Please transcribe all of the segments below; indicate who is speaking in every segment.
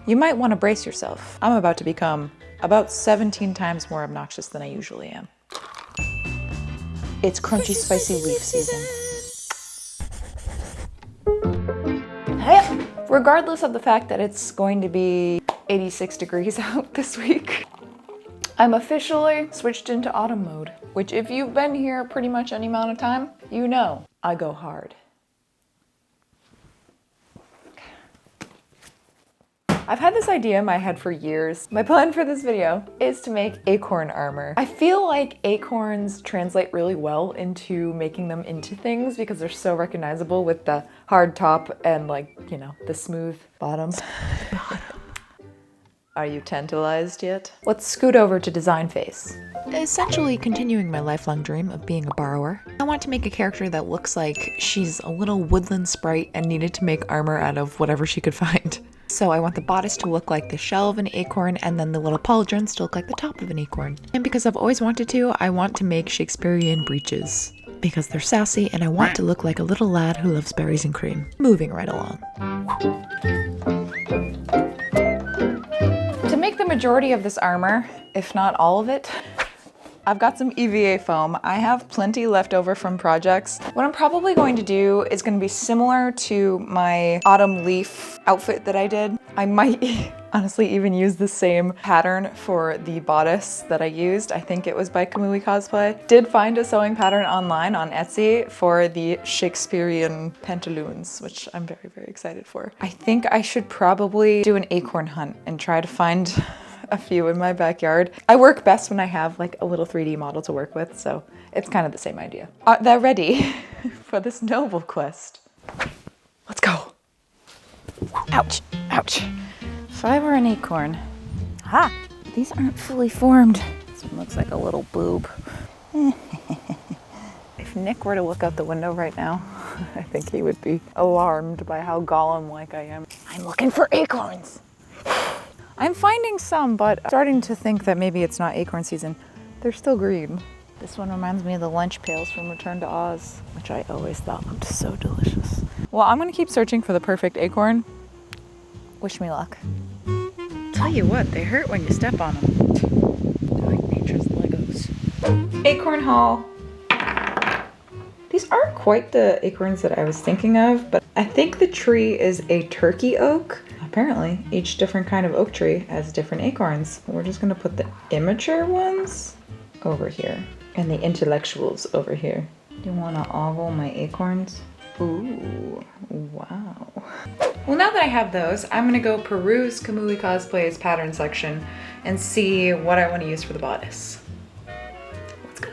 Speaker 1: you might want to brace yourself. I'm about to become about 17 times more obnoxious than I usually am. It's crunchy, spicy leaf season. Regardless of the fact that it's going to be 86 degrees out this week, I'm officially switched into autumn mode, which if you've been here pretty much any amount of time, you know I go hard. I've had this idea in my head for years. My plan for this video is to make acorn armor. I feel like acorns translate really well into making them into things because they're so recognizable with the hard top and, like, you know, the smooth bottom. Are you tantalized yet? Let's scoot over to design phase. Essentially continuing my lifelong dream of being a borrower. I want to make a character that looks like she's a little woodland sprite and needed to make armor out of whatever she could find. So I want the bodice to look like the shell of an acorn and then the little pauldrons to look like the top of an acorn. And because I've always wanted to, I want to make Shakespearean breeches because they're sassy and I want to look like a little lad who loves berries and cream. Moving right along. To make the majority of this armor, if not all of it, I've got some EVA foam. I have plenty left over from projects. What I'm probably going to do is going to be similar to my autumn leaf outfit that I did. I might honestly even use the same pattern for the bodice that I used. I think it was by ANYWHO I Cosplay. Did find a sewing pattern online on Etsy for the Shakespearean pantaloons, which I'm very, very excited for. I think I should probably do an acorn hunt and try to find a few in my backyard. I work best when I have like a little 3D model to work with, so it's kind of the same idea. They're ready for this noble quest. Let's go. Ouch, ouch. If I were an acorn. Ha! These aren't fully formed. This one looks like a little boob. If Nick were to look out the window right now, I think he would be alarmed by how Gollum-like I am. I'm looking for acorns. I'm finding some, but I'm starting to think that maybe it's not acorn season. They're still green. This one reminds me of the lunch pails from Return to Oz, which I always thought looked so delicious. Well, I'm gonna keep searching for the perfect acorn. Wish me luck. Tell you what, they hurt when you step on them. They're like nature's Legos. Acorn haul. These aren't quite the acorns that I was thinking of, but I think the tree is a turkey oak. Apparently, each different kind of oak tree has different acorns. We're just gonna put the immature ones over here and the intellectuals over here. Do you wanna ogle my acorns? Ooh, wow. Well, now that I have those, I'm gonna go peruse ANYWHO I Cosplay's pattern section and see what I wanna use for the bodice. Let's go.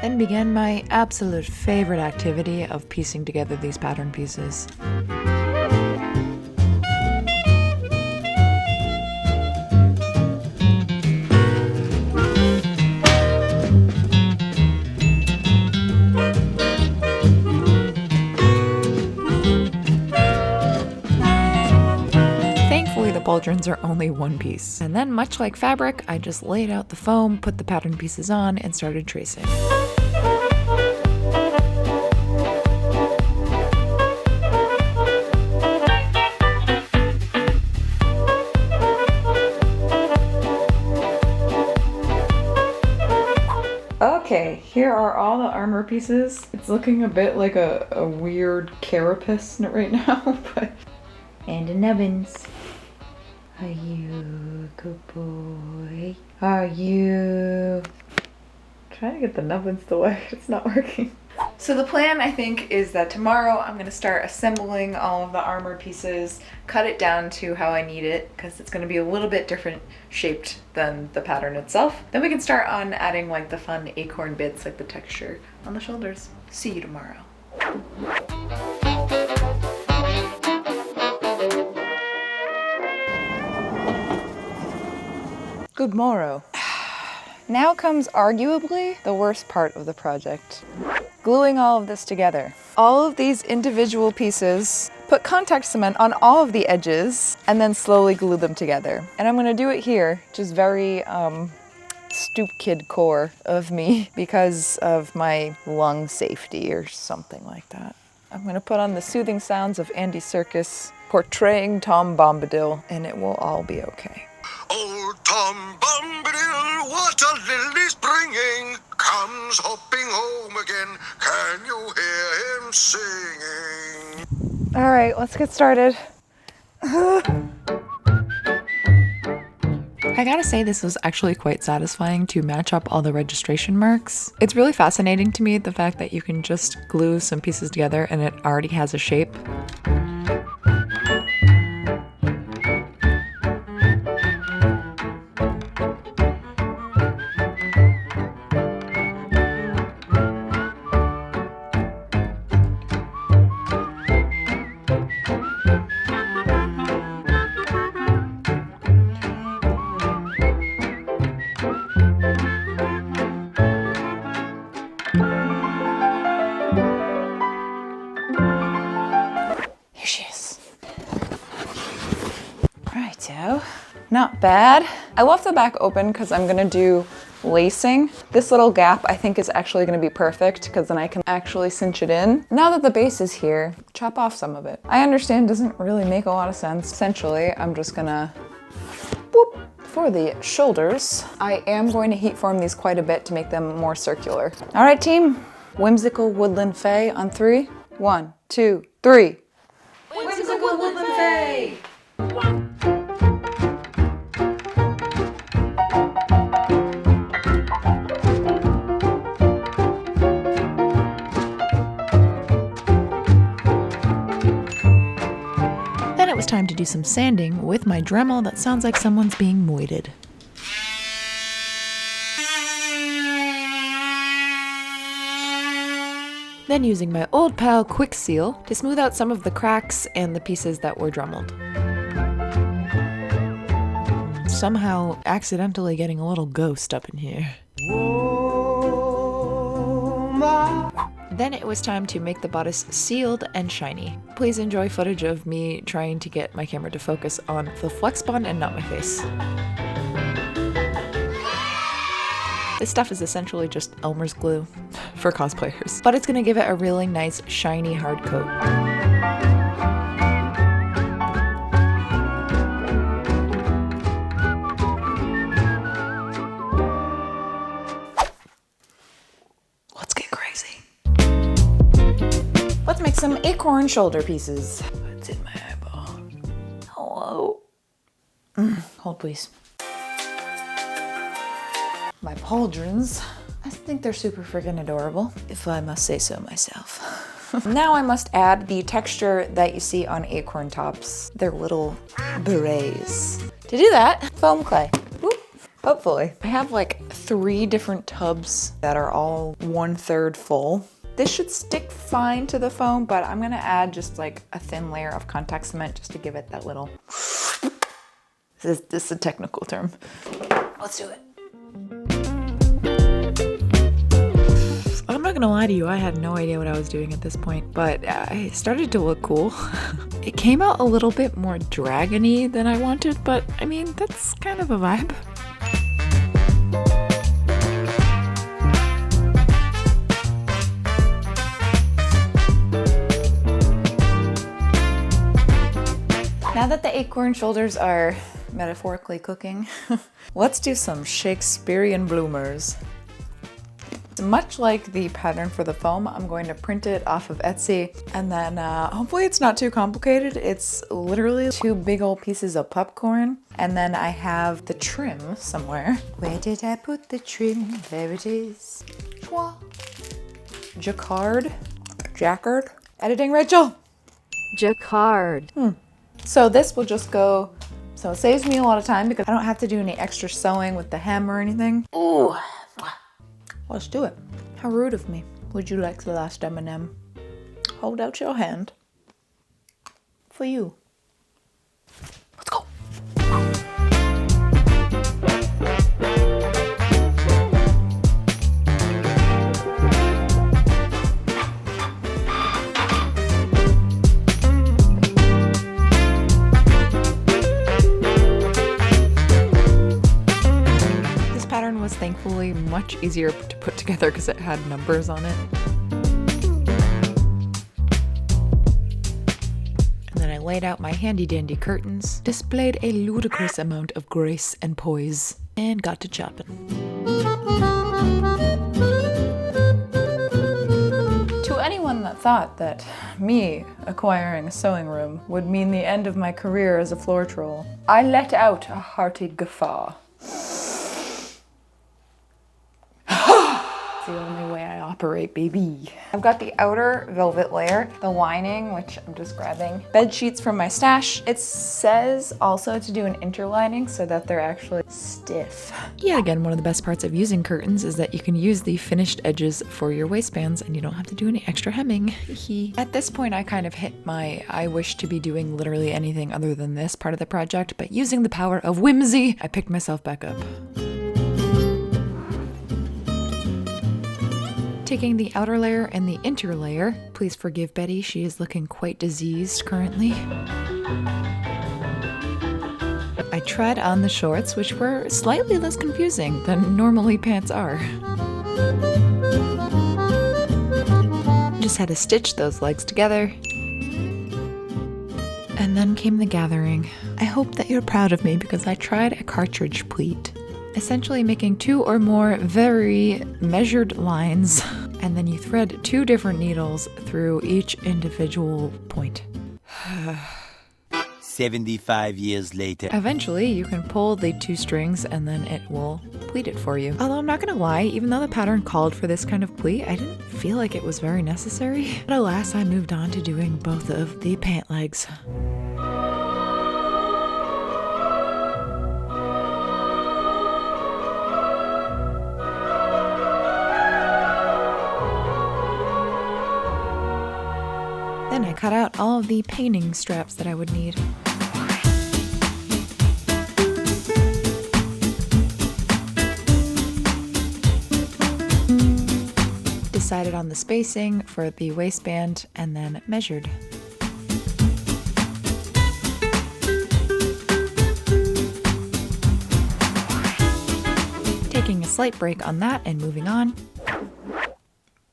Speaker 1: Then began my absolute favorite activity of piecing together these pattern pieces. Thankfully, the pauldrons are only one piece. And then, much like fabric, I just laid out the foam, put the pattern pieces on, and started tracing. Okay, here are all the armor pieces. It's looking a bit like a weird carapace right now, but... And the nubbins. Are you a good boy? Are you... Trying to get the nubbins to work, it's not working. So the plan, I think, is that tomorrow I'm gonna start assembling all of the armor pieces, cut it down to how I need it, because it's gonna be a little bit different shaped than the pattern itself. Then we can start on adding like the fun acorn bits, like the texture on the shoulders. See you tomorrow. Good morrow. Now comes arguably the worst part of the project. Gluing all of this together. all of these individual pieces, put contact cement on all of the edges, and then slowly glue them together. And I'm gonna do it here, just very stoop kid core of me because of my lung safety or something like that. I'm gonna put on the soothing sounds of Andy Serkis portraying Tom Bombadil, and it will all be okay.
Speaker 2: Old Tom Bombadil, water lilies bringing, comes hopping home again. Can you hear him singing?
Speaker 1: All right, let's get started. I gotta say, this was actually quite satisfying to match up all the registration marks. It's really fascinating to me, the fact that you can just glue some pieces together and it already has a shape. Not bad. I left the back open because I'm gonna do lacing. This little gap I think is actually gonna be perfect because then I can actually cinch it in. Now that the base is here, chop off some of it. I understand it doesn't really make a lot of sense. Essentially, I'm just gonna whoop. For the shoulders, I am going to heat form these quite a bit to make them more circular. All right, team. Whimsical Woodland Fae on 3. 1, 2, 3.
Speaker 3: Whimsical Woodland Fae!
Speaker 1: It was time to do some sanding with my Dremel that sounds like someone's being moited. Then using my old pal Quick Seal to smooth out some of the cracks and the pieces that were dremeled. Somehow accidentally getting a little ghost up in here. Then it was time to make the bodice sealed and shiny. Please enjoy footage of me trying to get my camera to focus on the flex bond and not my face. This stuff is essentially just Elmer's glue for cosplayers, but it's gonna give it a really nice, shiny, hard coat. Let's make some acorn shoulder pieces. What's in my eyeball? Hello. Hold please. My Pauldrons. I think they're super freaking adorable, if I must say so myself. Now I must add the texture that you see on acorn tops. They're little berets. To do that, foam clay. Whoop. Hopefully. I have like 3 different tubs that are all 1/3 full. This should stick fine to the foam, but I'm gonna add just like a thin layer of contact cement just to give it that little, this is a technical term. Let's do it. I'm not gonna lie to you, I had no idea what I was doing at this point, but it started to look cool. It came out a little bit more dragony than I wanted, but I mean, that's kind of a vibe. Now that the acorn shoulders are metaphorically cooking, let's do some Shakespearean bloomers. Much like the pattern for the foam, I'm going to print it off of Etsy, and then hopefully it's not too complicated. It's literally 2 big old pieces of popcorn, and then I have the trim somewhere. Where did I put the trim? There it is. Jacquard. Editing Rachel.
Speaker 3: Jacquard.
Speaker 1: So this will just go, so it saves me a lot of time because I don't have to do any extra sewing with the hem or anything. Ooh, let's do it. How rude of me. Would you like the last M&M? Hold out your hand. For you. Let's go. actually much easier to put together because it had numbers on it. And then I laid out my handy dandy curtains, displayed a ludicrous amount of grace and poise, and got to chopping. To anyone that thought that me acquiring a sewing room would mean the end of my career as a floor troll, I let out a hearty guffaw. The only way I operate, baby. I've got the outer velvet layer, the lining, which I'm just grabbing, bed sheets from my stash. It says also to do an interlining so that they're actually stiff. Yeah, again, one of the best parts of using curtains is that you can use the finished edges for your waistbands and you don't have to do any extra hemming. At this point, I kind of hit my I wish to be doing literally anything other than this part of the project, but using the power of whimsy, I picked myself back up. Taking the outer layer and the interlayer, please forgive Betty, she is looking quite diseased currently. I tried on the shorts, which were slightly less confusing than normally pants are. Just had to stitch those legs together. And then came the gathering. I hope that you're proud of me because I tried a cartridge pleat. Essentially making 2 or more very measured lines, and then you thread 2 different needles through each individual point.
Speaker 4: 75 years later.
Speaker 1: Eventually, you can pull the 2 strings and then it will pleat it for you. Although I'm not gonna lie, even though the pattern called for this kind of pleat, I didn't feel like it was very necessary. But alas, I moved on to doing both of the pant legs. Then I cut out all of the painting straps that I would need. Decided on the spacing for the waistband and then measured. Taking a slight break on that and moving on.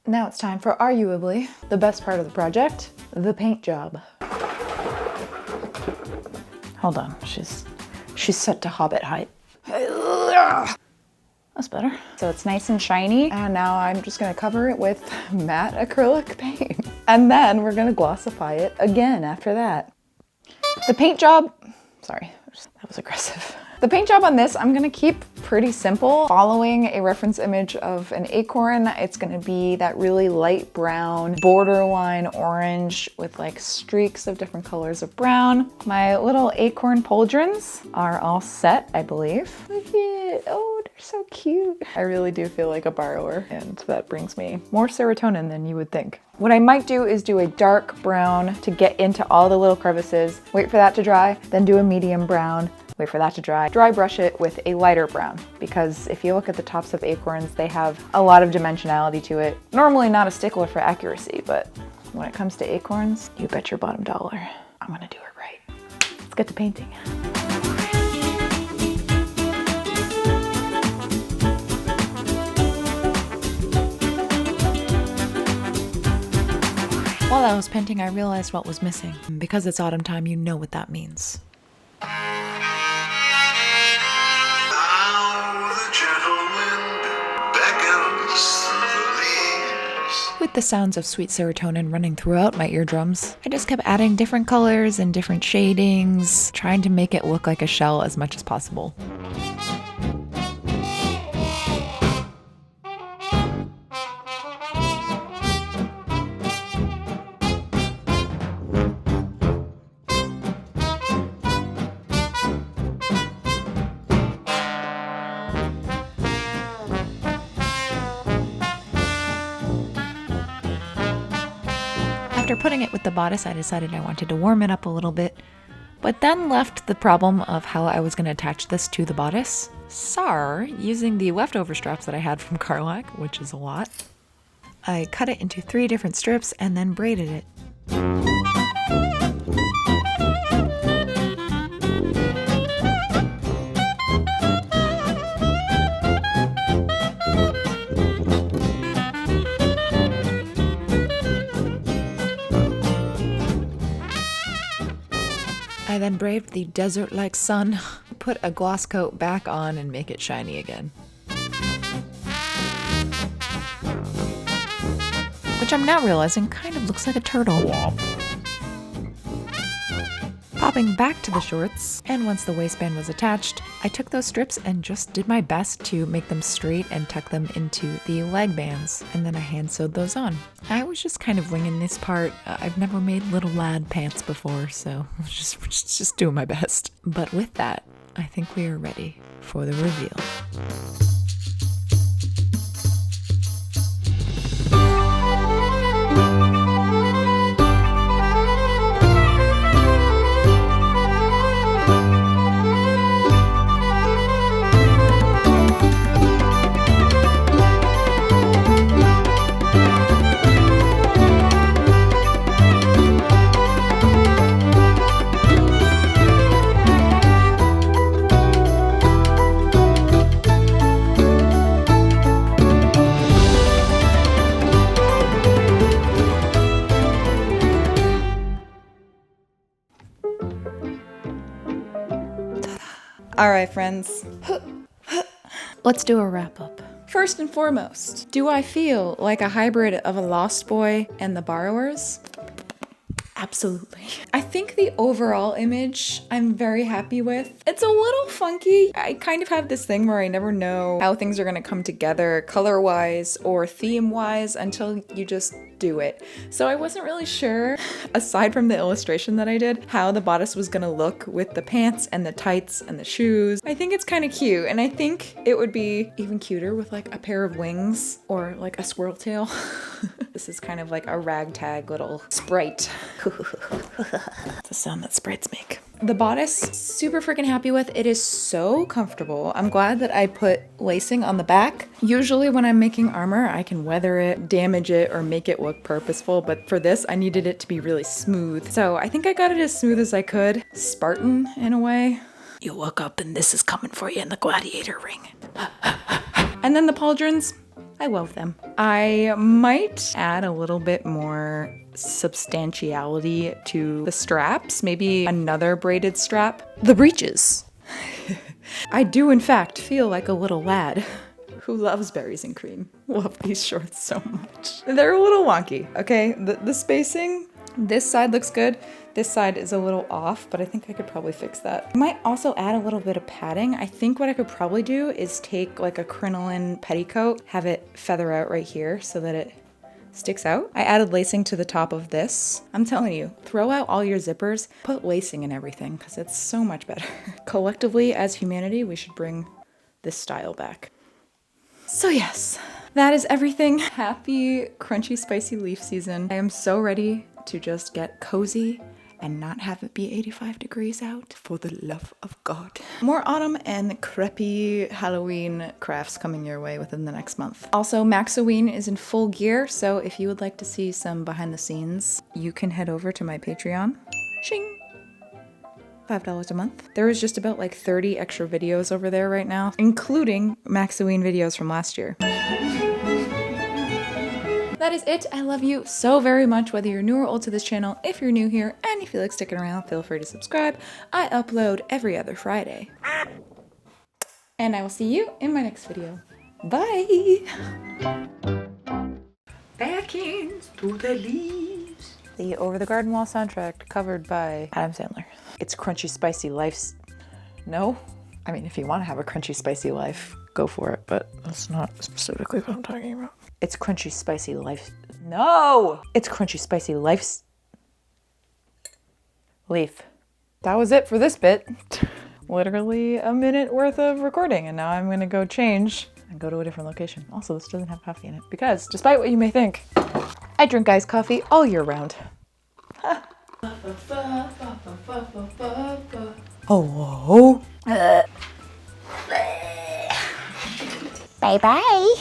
Speaker 1: Now it's time for arguably the best part of the project, the paint job. Hold on, she's set to hobbit height. That's better. So it's nice and shiny, and now I'm just gonna cover it with matte acrylic paint. And then we're gonna glossify it again after that. The paint job, sorry, that was aggressive. The paint job on this, I'm gonna keep pretty simple, following a reference image of an acorn. It's gonna be that really light brown, borderline orange with like streaks of different colors of brown. My little acorn pauldrons are all set, I believe. Look at it, oh, they're so cute. I really do feel like a borrower, and that brings me more serotonin than you would think. What I might do is do a dark brown to get into all the little crevices, wait for that to dry, then do a medium brown, wait for that to dry brush it with a lighter brown, because if you look at the tops of acorns, they have a lot of dimensionality to it. Normally not a stickler for accuracy, but when it comes to acorns, you bet your bottom dollar I'm gonna do it right. Let's get to painting. While I was painting, I realized what was missing. Because it's autumn time, you know what that means. With the sounds of sweet serotonin running throughout my eardrums, I just kept adding different colors and different shadings, trying to make it look like a shell as much as possible. After putting it with the bodice, I decided I wanted to warm it up a little bit, but then left the problem of how I was going to attach this to the bodice. Using the leftover straps that I had from Carlac, which is a lot, I cut it into 3 different strips and then braided it. I then braved the desert-like sun, put a gloss coat back on and make it shiny again. Which I'm now realizing kind of looks like a turtle. Popping back to the shorts, and once the waistband was attached, I took those strips and just did my best to make them straight and tuck them into the leg bands, and then I hand sewed those on. I was just kind of winging this part. I've never made little lad pants before, so I was just doing my best. But with that, I think we are ready for the reveal. All right, friends. Let's do a wrap up. First and foremost, do I feel like a hybrid of a Lost Boy and the Borrowers? Absolutely. I think the overall image I'm very happy with. It's a little funky. I kind of have this thing where I never know how things are going to come together color-wise or theme-wise until you just do it. So I wasn't really sure, aside from the illustration that I did, how the bodice was going to look with the pants and the tights and the shoes. I think it's kind of cute, and I think it would be even cuter with like a pair of wings or like a squirrel tail. This is kind of like a ragtag little sprite. It's the sound that sprites make. The bodice, super freaking happy with. It is so comfortable. I'm glad that I put lacing on the back. Usually when I'm making armor, I can weather it, damage it, or make it look purposeful, but for this, I needed it to be really smooth. So I think I got it as smooth as I could. Spartan, in a way. You look up and this is coming for you in the gladiator ring. And then the pauldrons, I love them. I might add a little bit more substantiality to the straps, maybe another braided strap. The breeches. I do in fact feel like a little lad who loves berries and cream. Love these shorts so much. They're a little wonky, okay? The spacing, this side looks good. This side is a little off, but I think I could probably fix that. I might also add a little bit of padding. I think what I could probably do is take like a crinoline petticoat, have it feather out right here so that it sticks out. I added lacing to the top of this. I'm telling you, throw out all your zippers, put lacing in everything because it's so much better. Collectively, as humanity, we should bring this style back. So yes, that is everything. Happy crunchy spicy leaf season. I am so ready to just get cozy and not have it be 85 degrees out, for the love of God. More autumn and crepey Halloween crafts coming your way within the next month. Also, Maksy is in full gear, so if you would like to see some behind the scenes, you can head over to my Patreon. Shing! $5 a month. There is just about like 30 extra videos over there right now, including Maksy videos from last year. That is it. I love you so very much, whether you're new or old to this channel. If you're new here and you feel like sticking around, feel free to subscribe. I upload every other Friday. And I will see you in my next video. Bye! Back into the leaves. The Over the Garden Wall soundtrack covered by Adam Sandler. It's crunchy, spicy life. No? I mean, if you want to have a crunchy, spicy life, go for it, but that's not specifically what I'm talking about. It's crunchy, spicy life. No! It's crunchy, spicy life. Leaf. That was it for this bit. Literally a minute worth of recording, and now I'm gonna go change and go to a different location. Also, this doesn't have coffee in it because, despite what you may think, I drink iced coffee all year round. Oh, whoa. Bye-bye.